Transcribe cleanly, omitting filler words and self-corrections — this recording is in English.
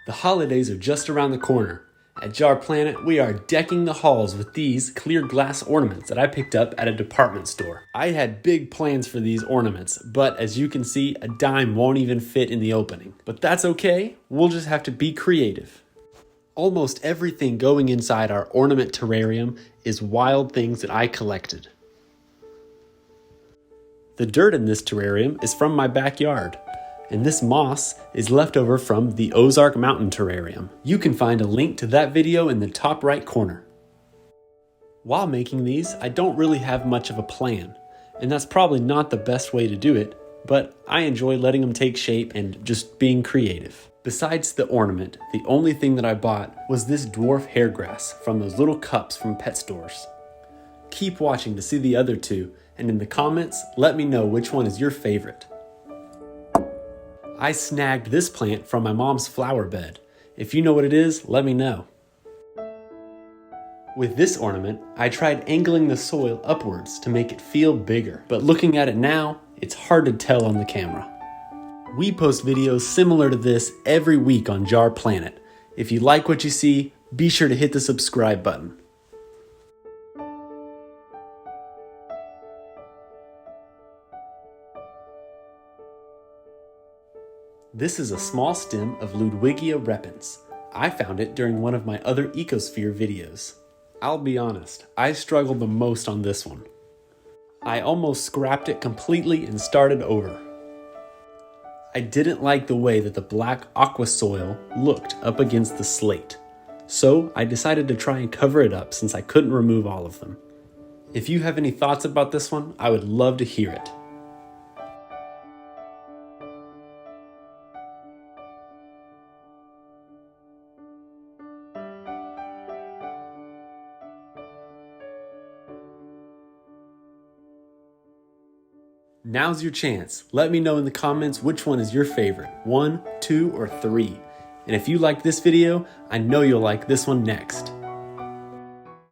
The holidays are just around the corner. At Jar Planet, we are decking the halls with these clear glass ornaments that I picked up at a department store. I had big plans for these ornaments, but as you can see, a dime won't even fit in the opening. But that's okay, we'll just have to be creative. Almost everything going inside our ornament terrarium is wild things that I collected. The dirt in this terrarium is from my backyard. And this moss is left over from the Ozark Mountain Terrarium. You can find a link to that video in the top right corner. While making these, I don't really have much of a plan, and that's probably not the best way to do it, but I enjoy letting them take shape and just being creative. Besides the ornament, the only thing that I bought was this dwarf hairgrass from those little cups from pet stores. Keep watching to see the other two, and in the comments, let me know which one is your favorite. I snagged this plant from my mom's flower bed. If you know what it is, let me know. With this ornament, I tried angling the soil upwards to make it feel bigger, but looking at it now, it's hard to tell on the camera. We post videos similar to this every week on Jar Planet. If you like what you see, be sure to hit the subscribe button. This is a small stem of Ludwigia repens. I found it during one of my other Ecosphere videos. I'll be honest, I struggled the most on this one. I almost scrapped it completely and started over. I didn't like the way that the black aqua soil looked up against the slate, so I decided to try and cover it up since I couldn't remove all of them. If you have any thoughts about this one, I would love to hear it. Now's your chance. Let me know in the comments which one is your favorite, 1, 2, or 3. And if you like this video, I know you'll like this one next.